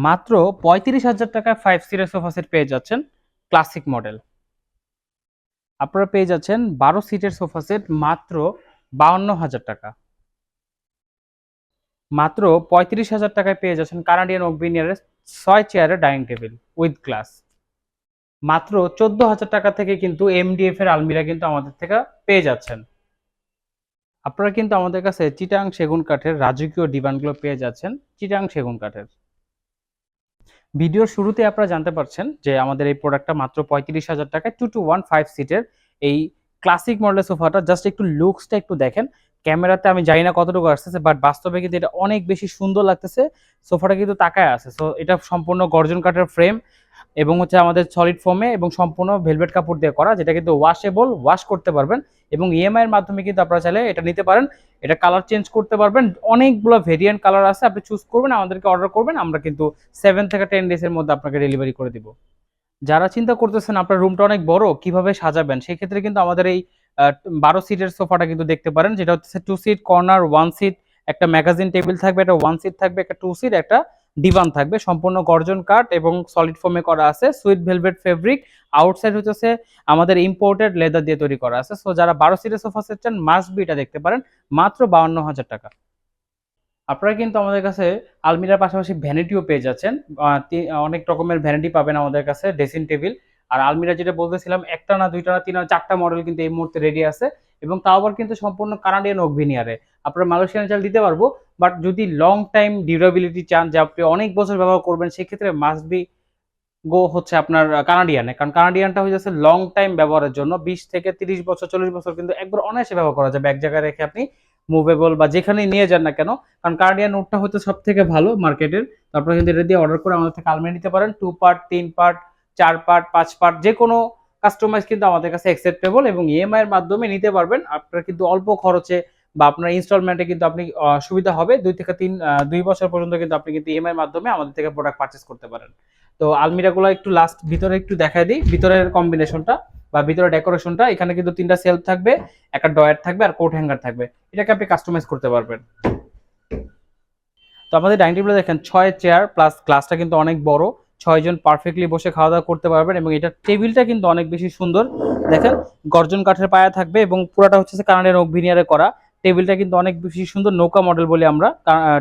মাত্র ৩৫,০০০ টাকায় 5 সিটের সোফা সেট পেয়ে যাচ্ছেন, ক্লাসিক মডেল। আপনারা পেয়ে যাচ্ছেন 12 সিটের সোফা সেট মাত্র ৫২,০০০ টাকা। মাত্র ৩৫,০০০ টাকায় পেয়ে যাচ্ছেন কানাডিয়ান ওক ভিনিয়ারের ৬ চেয়ারের ডাইনিং টেবিল উইথ গ্লাস। মাত্র ১৪,০০০ টাকা থেকে কিন্তু এমডিএফ এর আলমিরা কিন্তু আমাদের থেকে পেয়ে যাচ্ছেন। আপনারা কিন্তু আমাদের কাছে চিটাং সেগুন কাঠের রাজকীয় ডিভানগুলো পেয়ে যাচ্ছেন, চিটাং সেগুন কাঠের। ভিডিওর শুরুতে আপনারা জানতে পারছেন যে আমাদের এই প্রোডাক্টটা মাত্র ৩৫,০০০ টাকায় 2-to-1 5 সিটের এই ক্লাসিক মডেলের সোফাটা। জাস্ট একটু লুকসটা একটু দেখেন। ক্যামেরাতে আমি জানি না কতটুকু আসতেছে, বাট বাস্তবে কিন্তু এটা অনেক বেশি সুন্দর লাগতেছে। সোফাটা কিন্তু তাকায় আছে। সো এটা সম্পূর্ণ গর্জন কাঠের ফ্রেম এবং হচ্ছে আমাদের সলিড ফোমে এবং সম্পূর্ণ ভেলভেট কাপড় দিয়ে করা, যেটা কিন্তু ওয়াশেবল, ওয়াশ করতে পারবেন এবং ইএমআই এর মাধ্যমে কিন্তু আপনারা চাইলে এটা নিতে পারেন। এটা কালার চেঞ্জ করতে পারবেন, অনেকগুলো ভেরিয়েন্ট কালার আছে, আপনি চুজ করবেন, আমাদেরকে অর্ডার করবেন, আমরা কিন্তু 7 থেকে 10 ডেজ এর মধ্যে আপনাকে ডেলিভারি করে দিব। যারা চিন্তা করতেছেন আপনার রুমটা অনেক বড়, কিভাবে সাজাবেন, সেক্ষেত্রে কিন্তু আমাদের এই 12 সিটের সোফাটা কিন্তু দেখতে পারেন, যেটা হচ্ছে 2 সিট কর্নার, 1 সিট, একটা ম্যাগাজিন টেবিল থাকবে, একটা 1 সিট থাকবে, একটা 2 সিট, একটা ডিভান থাকবে, সম্পূর্ণ গর্জন কাঠ এবং সলিড ফোমে করা আছে, সুইট ভেলভেট ফেব্রিক। আউটসাইড হচ্ছে আমাদের ইম্পোর্টেড লেদার দিয়ে তৈরি করা আছে। সো যারা 12 সিটের সোফা সেট চান মাস্ট বি এটা দেখতে পারেন, মাত্র 52,০০০ টাকা। আপনারা কিন্তু আমাদের কাছে আলমিরার পাশাপাশি ভ্যানিটিও পেয়ে যাচ্ছেন। অনেক রকমের ভ্যানিটি পাবেন আমাদের কাছে, ড্রেসিং টেবিল। আর আলমিরা যেটা বলতেছিলাম, একটা না, দুইটা না, তিনটা না, 4টা মডেল কিন্তু এই মুহূর্তে রেডি আছে এবং তাও আবার কিন্তু সম্পূর্ণ কানাডিয়ান ওক ভিনিয়ারে। আপনারা মালয়েশিয়ান চাল দিতে পারবো, বাট যদি লং টাইম ডিউরেবিলিটি চান, যে আপনি অনেক বছর ব্যবহার করবেন, সেক্ষেত্রে মাস্ট বি গো হচ্ছে আপনার কানাডিয়ানে। কারণ কানাডিয়ানটা হয়ে যাচ্ছে লং টাইম ব্যবহারের জন্য, 20 থেকে 30 বছর, 40 বছর কিন্তু একবার অনায়াসে ব্যবহার করা যাবে এক জায়গায় রেখে, আপনি মুভেবল বা যেখানে নিয়ে যান না কেন। কারণ কানাডিয়ান উডটা হচ্ছে সব থেকে ভালো মার্কেটের। তারপরে কিন্তু এটা দিয়ে অর্ডার করে আমাদের থেকে আলমিরা নিতে পারেন, 2 পার্ট, 3 পার্ট, 4 পার্ট, 5 পার্ট, যে কোনো কাস্টমাইজ কিন্তু আমাদের কাছে অ্যাকসেপ্টেবল এবং ইএমআই এর মাধ্যমে নিতে পারবেন। আপনারা কিন্তু অল্প খরচে বা আপনার ইনস্টলমেন্টে কিন্তু আপনি সুবিধা হবে। 2 বছর পর্যন্ত কিন্তু আপনি কিন্তু ইএমআই এর মাধ্যমে আমাদের থেকে প্রোডাক্ট পারচেজ করতে পারেন। তো আলমিরাগুলো একটু লাস্ট ভিতরে একটু দেখায় দিই, ভিতরের কম্বিনেশনটা বা ভিতরে ডেকোরেশনটা। এখানে কিন্তু 3টা সেলফ থাকবে, একটা ডয়ার থাকবে আর কোট হ্যাঙ্গার থাকবে। এটাকে আপনি কাস্টমাইজ করতে পারবেন। তো আমাদের ডাইনিং টেবিলে দেখেন 6 চেয়ার প্লাস গ্লাসটা কিন্তু অনেক বড়, 6 জন পারফেক্টলি বসে খাওয়া দাওয়া করতে পারবেন এবং এটা টেবিলটা কিন্তু অনেক বেশি সুন্দর। দেখেন গর্জন কাঠের পায়া থাকবে এবং পুরাটা হচ্ছে কানাডিয়ান ওক ভিনিয়ারে করা। টেবিলটা কিন্তু অনেক বেশি সুন্দর, নৌকা মডেল বলি আমরা।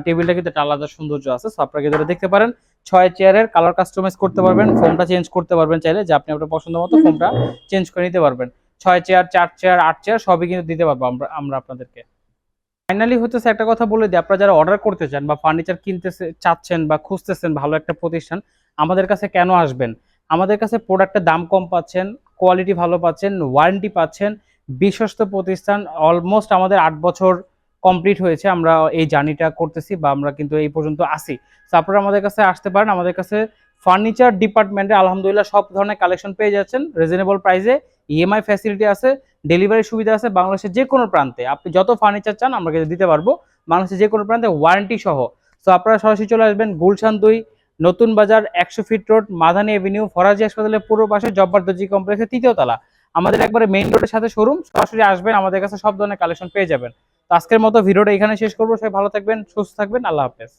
টেবিলটা কিন্তু একটা আলাদা সৌন্দর্য আছে। সো আপনারা কিন্তু দেখতে পারেন, 6 চেয়ারের কালার কাস্টমাইজ করতে পারবেন, ফোমটা চেঞ্জ করতে পারবেন চাইলে, যে আপনি আপনার পছন্দ মতো ফোমটা চেঞ্জ করে নিতে পারবেন। 6 চেয়ার, 4 চেয়ার, 8 চেয়ার সবই কিন্তু দিতে পারবো আমরা আপনাদেরকে। ফাইনালি হচ্ছে একটা কথা বলে দিই, আপনারা যারা অর্ডার করতে চান বা ফার্নিচার কিনতে চাচ্ছেন বা খুঁজতেছেন ভালো একটা প্রতিষ্ঠান, আমাদের কাছে কেন আসবেন? আমাদের কাছে প্রোডাক্টের দাম কম পাচ্ছেন, কোয়ালিটি ভালো পাচ্ছেন, ওয়ারেন্টি পাচ্ছেন, বিশ্বস্ত প্রতিষ্ঠান। অলমোস্ট আমাদের 8 বছর কমপ্লিট হয়েছে, আমরা এই জার্নিটা করতেছি বা আমরা কিন্তু এই পর্যন্ত আসি। তো আপনারা আমাদের কাছে আসতে পারেন। আমাদের কাছে ফার্নিচার ডিপার্টমেন্টে আলহামদুলিল্লাহ সব ধরনের কালেকশন পেয়ে যাচ্ছেন রিজনেবল প্রাইসে। ইএমআই ফ্যাসিলিটি আছে, ডেলিভারি সুবিধা আছে। বাংলাদেশের যে কোনো প্রান্তে আপনি যত ফার্নিচার চান আমরা কিন্তু দিতে পারবো, বাংলাদেশের যে কোনো প্রান্তে ওয়ারেন্টি সহ। তো আপনারা সরাসরি চলে আসবেন গুলশান 2 নতুন বাজার 100 fit road, Madani Avenue, Faraji হাসপাতালের পূর্ব পাশে, জব্বার দর্জি কমপ্লেক্সের 3য় তলা। আমাদের একবারে মেইন রোডের সাথে শোরুম। সরাসরি আসবেন, আমাদের কাছে সব ধরনের কালেকশন পেয়ে যাবেন। তো আজকের মতো ভিডিওটা এখানে শেষ করবো। সবাই ভালো থাকবেন, সুস্থ থাকবেন, আল্লাহ হাফেজ।